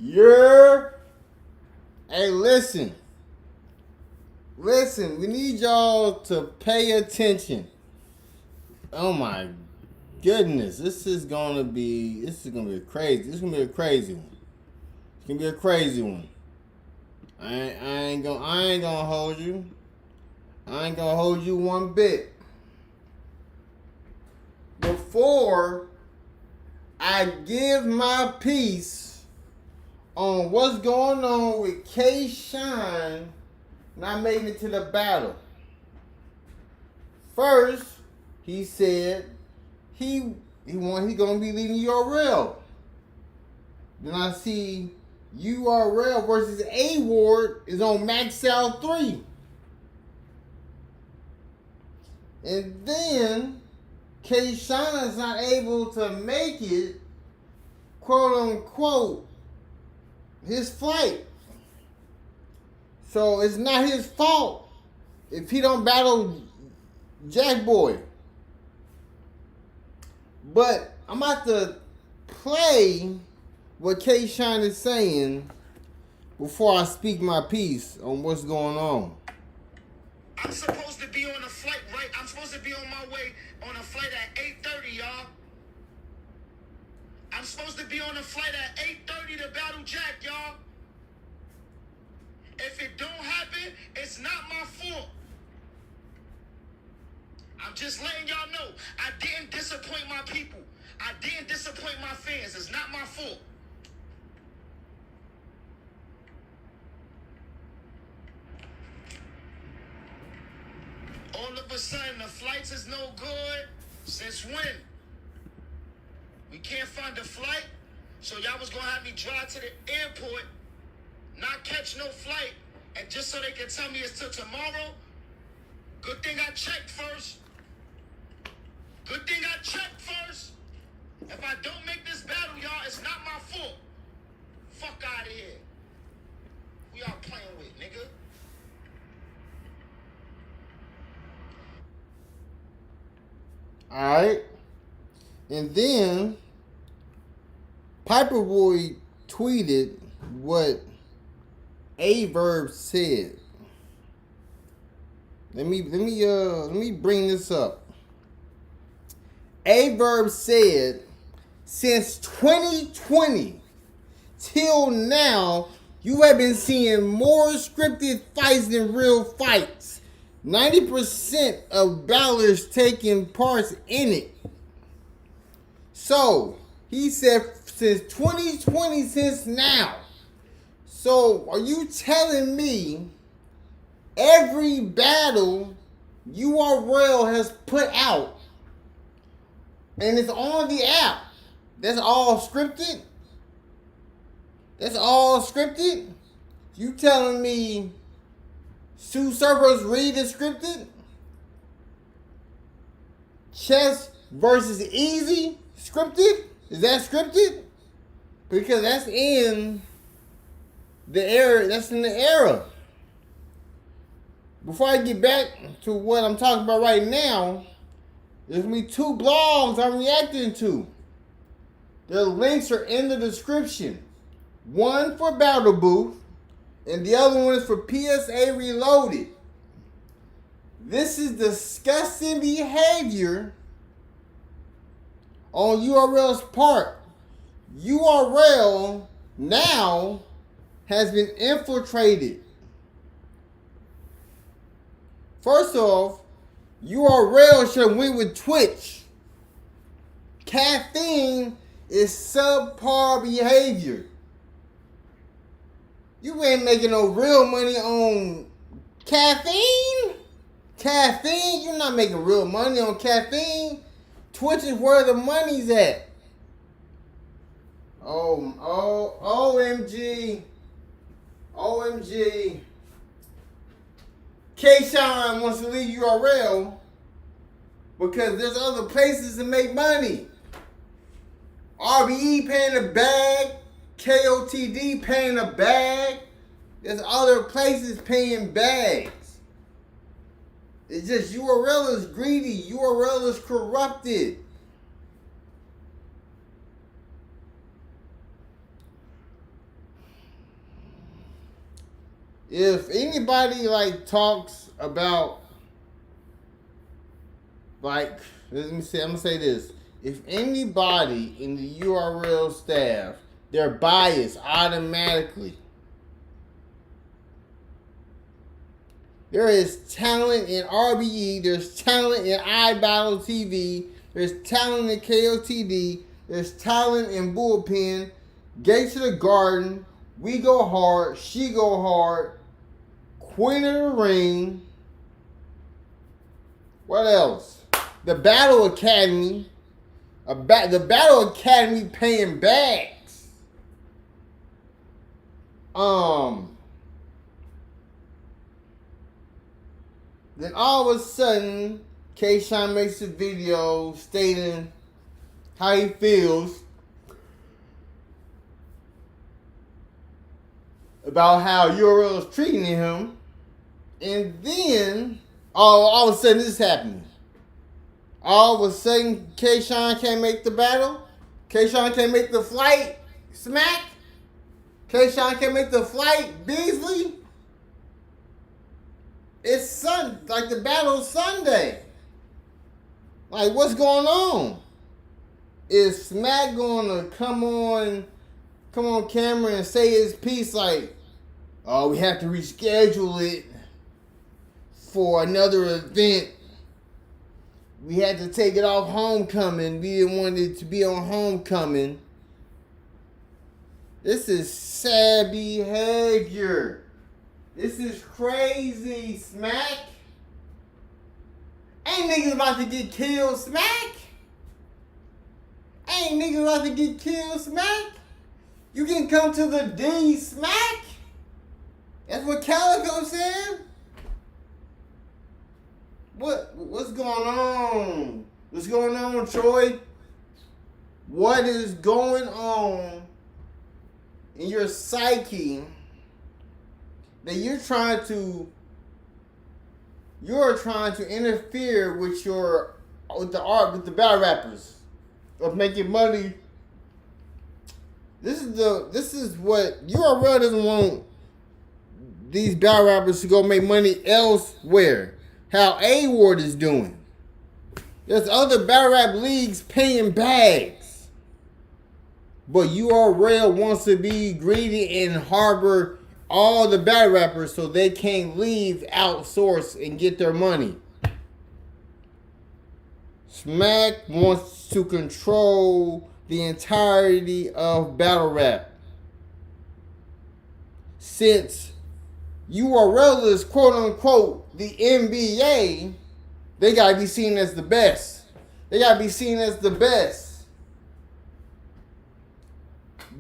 You're. Hey, listen. Listen, we need y'all to pay attention. Oh my goodness, this is gonna be crazy. This is gonna be a crazy one. It's gonna be a crazy one. I ain't gonna hold you. I ain't gonna hold you one bit. Before I give my piece on what's going on with K Shine not making it to the battle. First, he said he gonna be leading URL. Then I see URL versus A Ward is on Max Out 3. And then K Shine is not able to make it, quote unquote, his flight. So it's not his fault if he don't battle JakkBoy. But I'm about to play what K Shine is saying before I speak my piece on what's going on. I'm supposed to be on a flight, right? I'm supposed to be on my way on a flight at 8:30, y'all. I'm supposed to be on a flight at 8:30 to battle Jack, y'all. If it don't happen, it's not my fault. I'm just letting y'all know I didn't disappoint my people. I didn't disappoint my fans. It's not my fault. All of a sudden, the flights is no good. Since when? We can't find a flight, so y'all was gonna have me drive to the airport, not catch no flight, and just so they can tell me it's till tomorrow. Good thing I checked first. Good thing I checked first. If I don't make this battle, y'all, it's not my fault. Fuck out of here. Who y'all playing with, nigga? Alright. And then Piperboy tweeted what A-Verb said. Let me bring this up. A-Verb said, since 2020 till now, you have been seeing more scripted fights than real fights. 90% of battlers taking parts in it. So, he said since 2020, since now. So, are you telling me every battle URL has put out and it's on the app, that's all scripted? That's all scripted? You telling me Sue Surfer's Read is scripted? Chess versus Easy scripted? Is that scripted? Because that's in the era. That's in the era. Before I get back to what I'm talking about right now, there's gonna be two blogs I'm reacting to. Their links are in the description. One for Battle Booth, and the other one is for PSA Reloaded. This is disgusting behavior on URL's part. URL now has been infiltrated. First off, URL should win with Twitch. Caffeine is subpar behavior. You ain't making no real money on caffeine. Caffeine, you're not making real money on caffeine. Twitch is where the money's at. OMG. OMG. K-Shine wants to leave URL because there's other places to make money. RBE paying a bag. KOTD paying a bag. There's other places paying bags. It's just URL is greedy. URL is corrupted. if anybody like talks about like, let me say, I'm gonna say this. If anybody in the URL staff, they're biased automatically. There is talent in RBE. There's talent in iBattle TV. There's talent in KOTD. There's talent in Bullpen. Gate to the Garden. We Go Hard. She Go Hard. Queen of the Ring. What else? The Battle Academy. The Battle Academy paying bags. Then all of a sudden, K-Shine makes a video stating how he feels about how URL is treating him. And then, all of a sudden, this is happening. All of a sudden, K-Shine can't make the battle. K-Shine can't make the flight. Smack. K-Shine can't make the flight. Beasley. It's like the battle's Sunday. Like, what's going on? Is Smack gonna come on camera and say his piece like, oh, we have to reschedule it for another event. We had to take it off Homecoming. We didn't want it to be on Homecoming. This is sad behavior. This is crazy, Smack. Ain't niggas about to get killed, Smack. Ain't niggas about to get killed, Smack. You can come to the D, Smack. That's what Calico said. What's going on? What's going on, Troy? What is going on in your psyche that you're trying to interfere with the battle rappers of making money? This is what URL doesn't want these battle rappers to go make money elsewhere. How A-Ward is doing. There's other battle rap leagues paying bags. But URL wants to be greedy and harbor all the battle rappers so they can't leave, outsource, and get their money. Smack wants to control the entirety of battle rap. Since URL is quote unquote the NBA, they gotta be seen as the best. They gotta be seen as the best.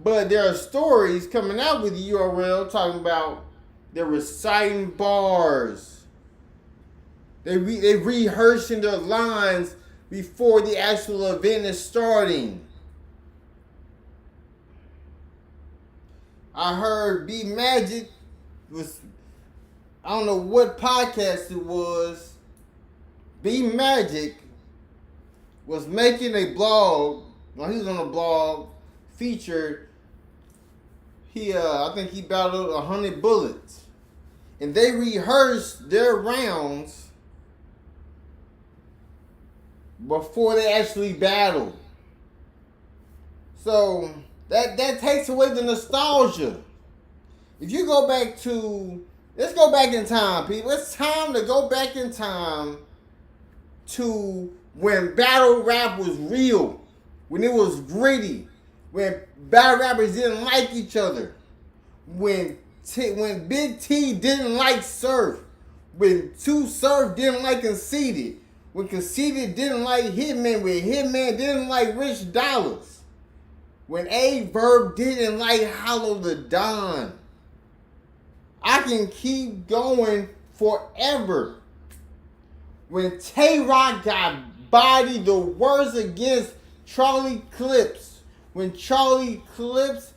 But there are stories coming out with URL talking about they're reciting bars. They rehearsing their lines before the actual event is starting. I heard B Magic was, I don't know what podcast it was. B Magic was making a blog. Well, he was on a blog featured. I think he battled 100 bullets, and they rehearsed their rounds before they actually battled. So that takes away the nostalgia. If you go back to, let's go back in time, people. It's time to go back in time to when battle rap was real, when it was gritty, when battle rappers didn't like each other, when Big T didn't like Surf, when 2 Surf didn't like Conceited, when Conceited didn't like Hitman, when Hitman didn't like Rich Dollars, when A-Verb didn't like Hollow the Don. I can keep going forever. When Tay-Rock got bodied, the words against Charlie Clips. When Charlie Clips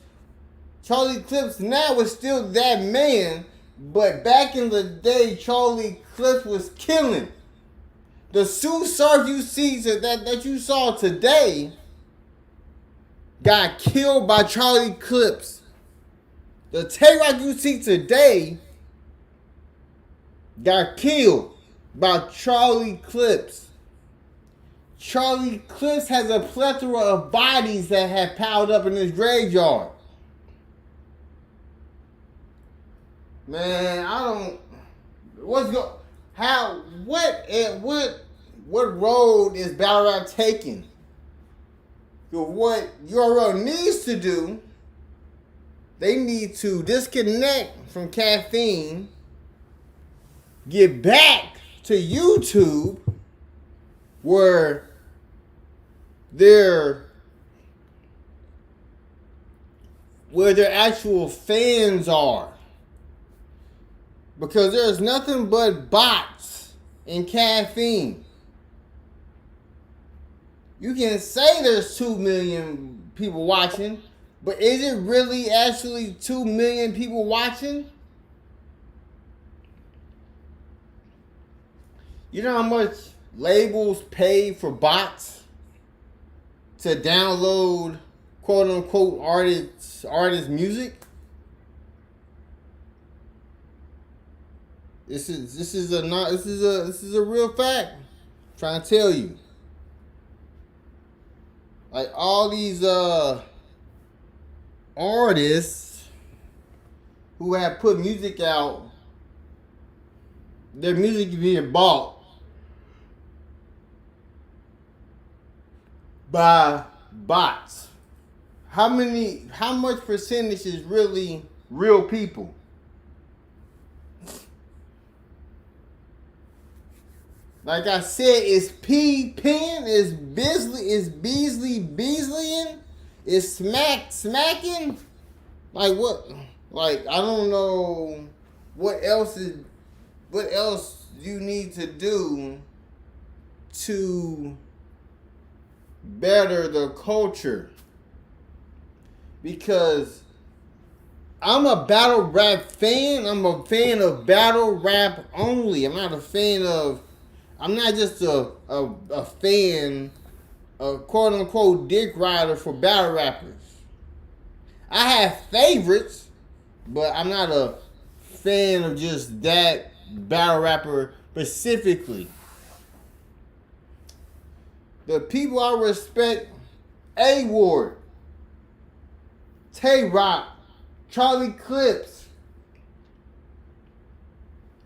now was still that man, but back in the day, Charlie Clips was killing. The Sue Surf you see that you saw today got killed by Charlie Clips. The Tay-Rock you see today got killed by Charlie Clips. Charlie Clips has a plethora of bodies that have piled up in his graveyard. Man, I don't. What's go? How? What road is battle rap taking? What URL needs to do? They need to disconnect from caffeine, get back to YouTube, where their actual fans are. Because there's nothing but bots and caffeine. You can say there's 2 million people watching, but is it really actually 2 million people watching? You know how much labels pay for bots to download quote unquote artist music? This is a real fact. I'm trying to tell you. Like all these artists who have put music out, their music is being bought by bots. How much percentage is really real people? Like I said, it's P-Pen, it's Beasley-ing, it's smacking. Like what? Like I don't know what else you need to do to better the culture. Because I'm a battle rap fan. I'm a fan of battle rap only. I'm not just a fan, a quote unquote dick rider for battle rappers. I have favorites, but I'm not a fan of just that battle rapper specifically. The people I respect: A-Ward, Tay-Rock, Charlie Clips,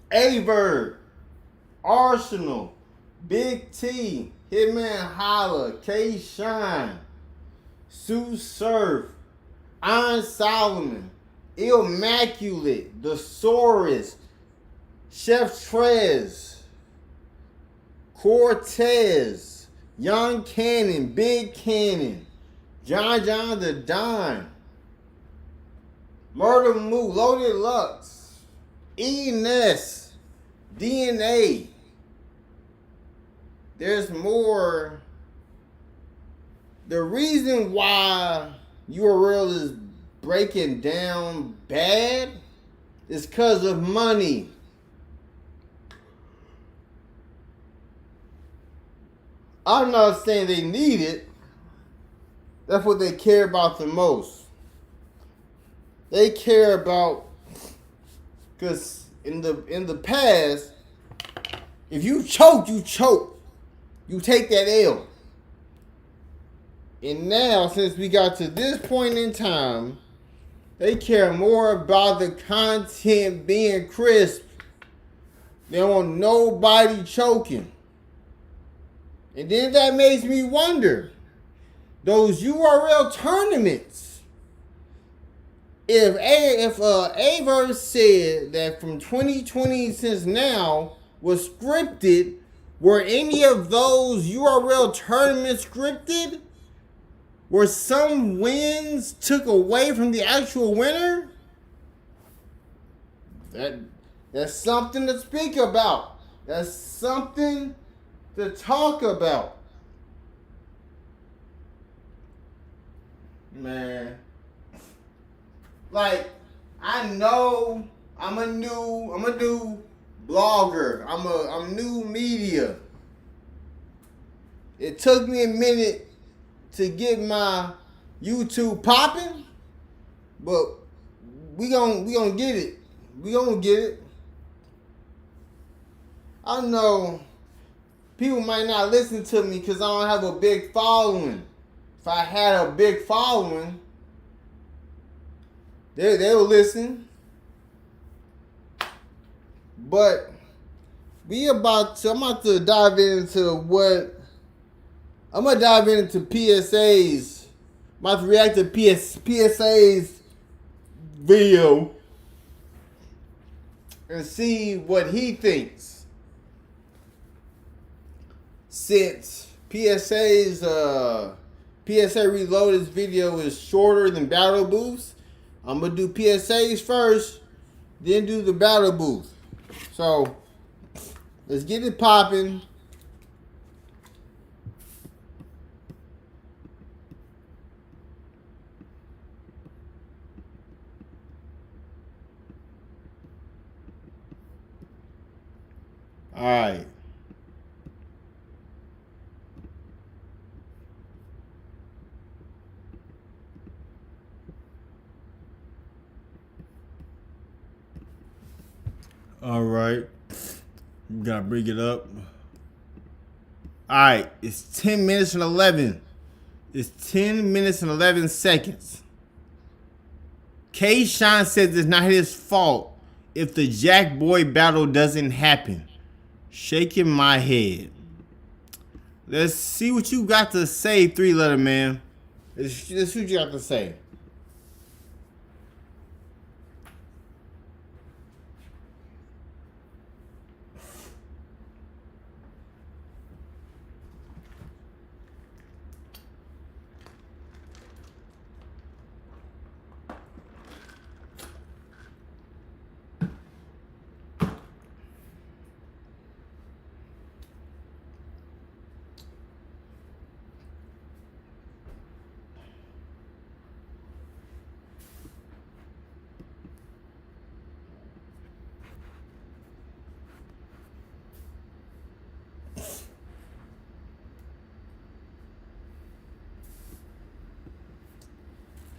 Averb, Arsenal, Big T, Hitman Holla, K-Shine, Sue Surf, Iron Solomon, Immaculate, The Saurus, Chef Trez, Cortez, Young Cannon, Big Cannon, John the Don, Murder Moo, Loaded Lux, E-Ness, DNA. There's more. The reason why URL is breaking down bad is because of money. I'm not saying they need it. That's what they care about the most. They care about, because in the past, if you choke, you choke. You take that L. And now, since we got to this point in time, they care more about the content being crisp. They don't want nobody choking. And then that makes me wonder, those URL tournaments, if Averb said that from 2020 since now was scripted, were any of those URL tournaments scripted? Were some wins took away from the actual winner? That's something to speak about. That's something to talk about. Man. Like, I know I'm a new blogger. I'm new media. It took me a minute to get my YouTube popping, but we gonna get it. We gonna get it. I know people might not listen to me because I don't have a big following. If I had a big following, they'll listen. But I'm about to dive into I'm gonna dive into PSA's. I'm about to react to PSA's video and see what he thinks. Since PSA Reloaded's video is shorter than Battle Booth's, I'm gonna do PSA's first, then do the Battle Booth. So let's get it popping. All right. All right. You gotta bring it up. All right. It's 10 minutes and 11. It's 10 minutes and 11 seconds. K-Shine says it's not his fault if the JakkBoy battle doesn't happen. Shaking my head. Let's see what you got to say, 3-letter man. Let's see what you got to say.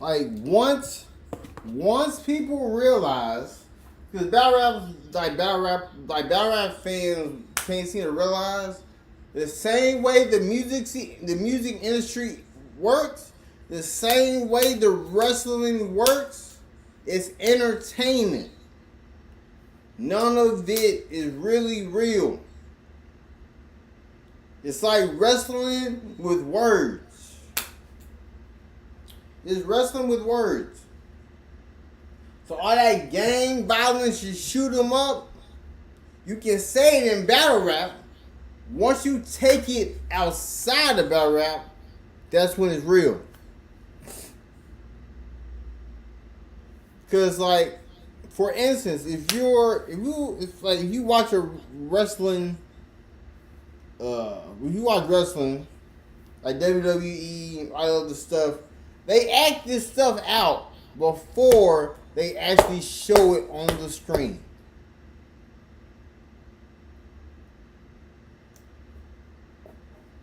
Like once people realize, because battle rap fans can't seem to realize, the same way the music industry works, the same way the wrestling works, it's entertainment. None of it is really real. It's like wrestling with words. It's wrestling with words. So all that gang violence, you shoot them up, you can say it in battle rap. Once you take it outside of battle rap, that's when it's real. Cause like, for instance, if you watch a wrestling, when you watch wrestling, like WWE, all of the stuff, they act this stuff out before they actually show it on the screen.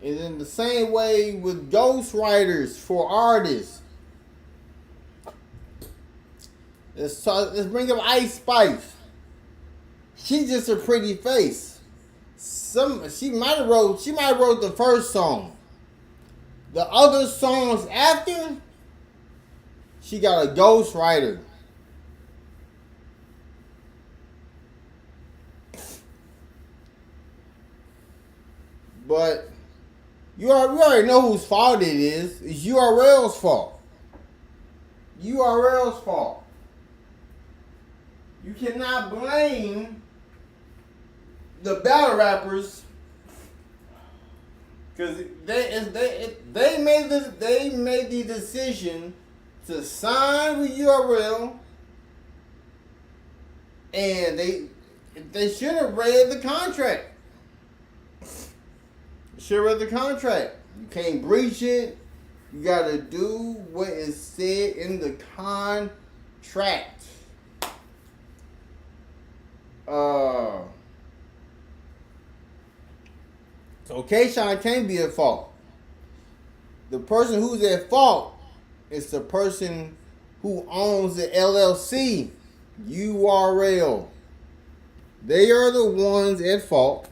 And in the same way with ghostwriters for artists. Let's bring up Ice Spice. She's just a pretty face. She might have wrote the first song. The other songs after, she got a ghostwriter. But we already know whose fault it is. It's URL's fault. URL's fault. You cannot blame the battle rappers because they made the decision to sign with URL, and they should have read the contract. Should have read the contract. You can't breach it. You gotta do what is said in the contract. So K-Shine can't be at fault. The person who's at fault is the person who owns the LLC, URL. They are the ones at fault.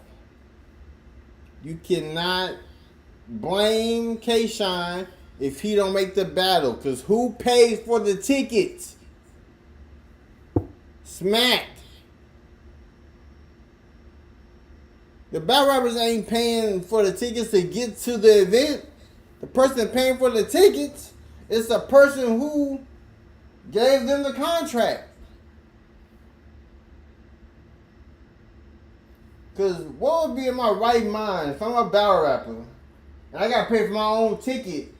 You cannot blame K-Shine if he don't make the battle. Because who pays for the tickets? Smack. The battle rappers ain't paying for the tickets to get to the event. The person paying for the tickets is the person who gave them the contract. Because what would be in my right mind if I'm a battle rapper and I got to pay for my own ticket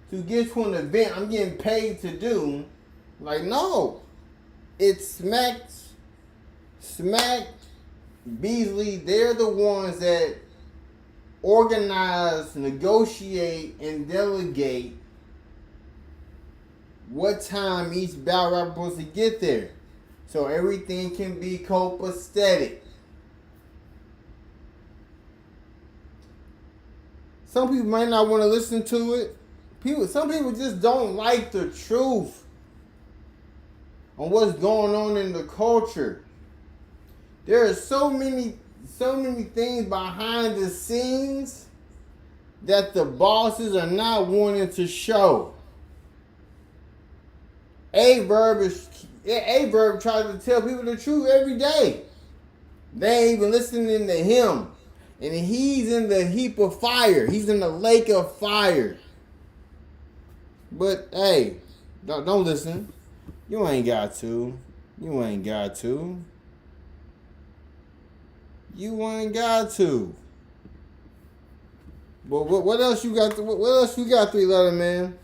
to get to an event I'm getting paid to do? Like, no. It's Smack, Beasley. They're the ones that organize, negotiate, and delegate what time each battle rapper is supposed to get there. So everything can be copacetic. Some people might not want to listen to it. Some people just don't like the truth on what's going on in the culture. There are so many things behind the scenes that the bosses are not wanting to show. A-Verb tries to tell people the truth every day. They ain't even listening to him. And he's in the heap of fire. He's in the lake of fire. But hey, don't listen. You ain't got to. You ain't got to. But what else you got? What else you got, 3-letter man?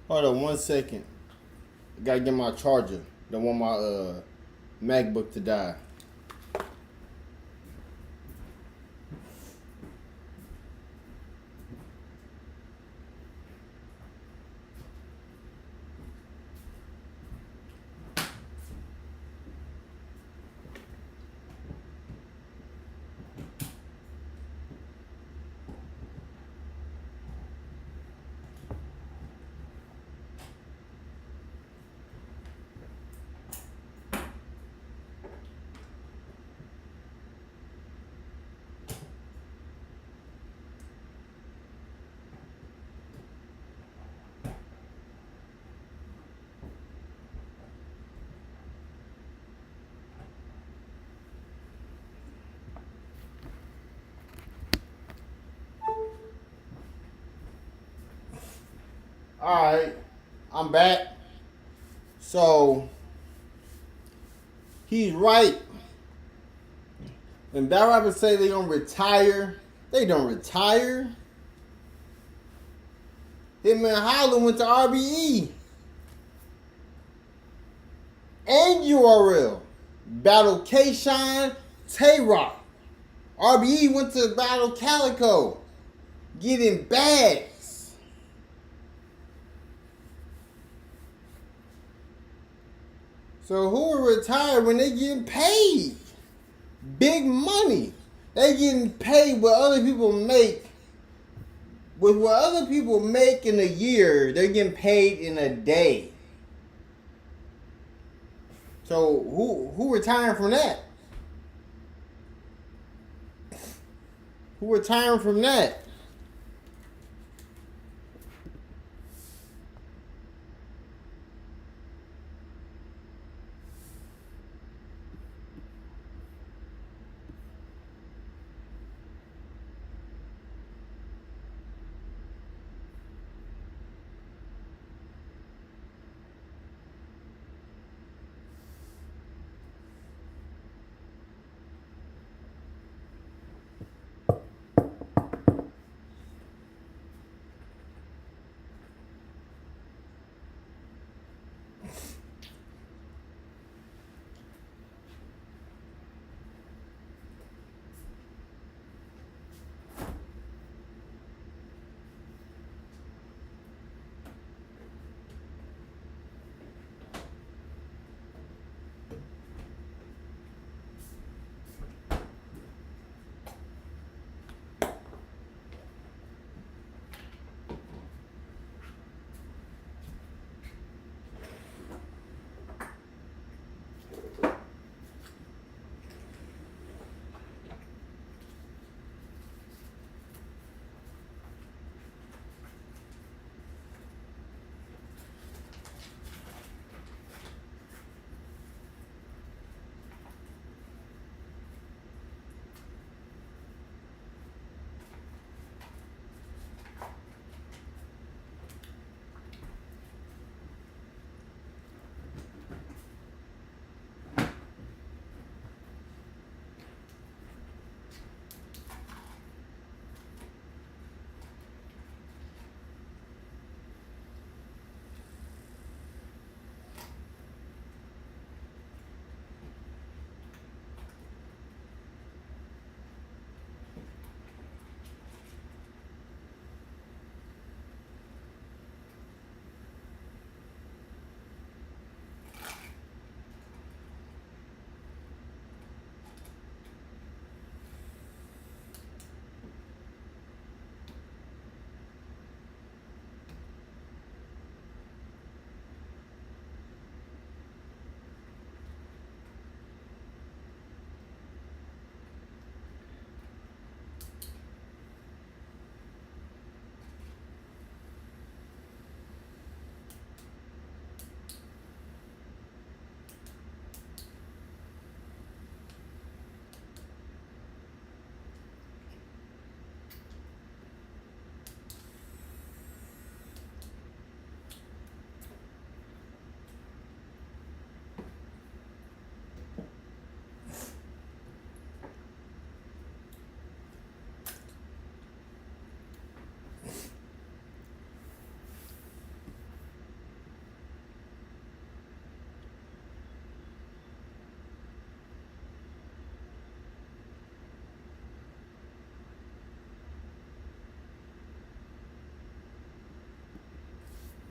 Hold on 1 second. I gotta get my charger. Don't want my MacBook to die. Alright, I'm back. So, he's right. When battle rappers say they gonna retire, they don't retire. Hitman Holla went to RBE. And URL. Battle K-Shine, Tay-Rock. RBE went to Battle Calico. Getting bags. So who will retire when they getting paid big money? They getting paid what other people make. With what other people make in a year, they're getting paid in a day. So who retiring from that? Who retiring from that?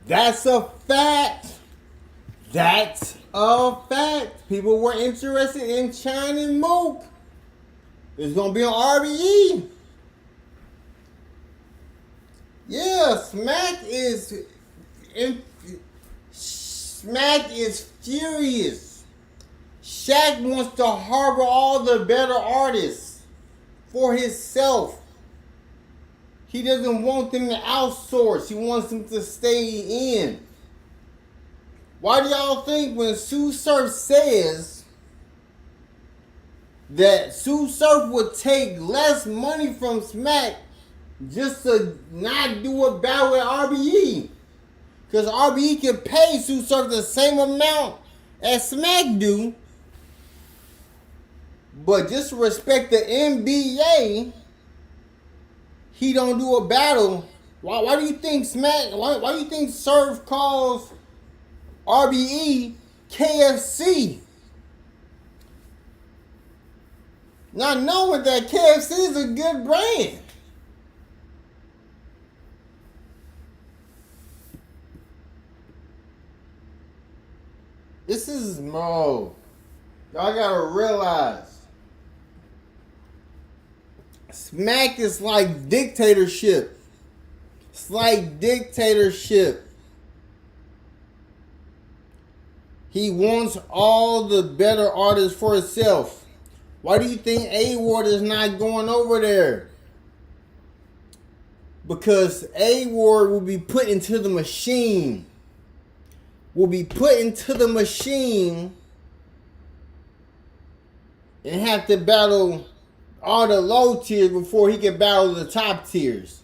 That's a fact. That's a fact. People were interested in China and Mook. It's gonna be on RBE. Yeah, Smack is furious. Shaq wants to harbor all the better artists for himself. He doesn't want them to outsource. He wants them to stay in. Why do y'all think when Sue Surf says that Sue Surf would take less money from Smack just to not do a battle with RBE? Because RBE can pay Sue Surf the same amount as Smack do. But just to respect the NBA, he don't do a battle. Why do you think Smack? Why do you think Surf calls RBE KFC? Not knowing that KFC is a good brand. This is Y'all gotta realize, smack is like dictatorship. It's like dictatorship. He wants all the better artists for himself. Why do you think A-Ward is not going over there? Because A-Ward will be put into the machine. Will be put into the machine and have to battle all the low tiers before he can battle the top tiers.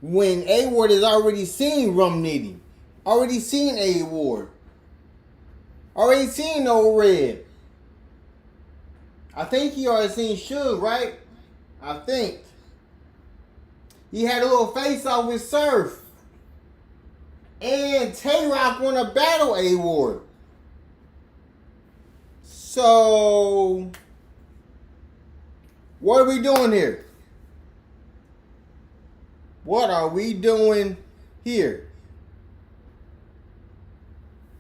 When A-Ward has already seen Rum Nitty, already seen A-Ward, already seen No Red. I think he already seen Suge, right? I think. He had a little face off with Surf. And Tay-Rock won a battle A-Ward. So, what are we doing here? What are we doing here?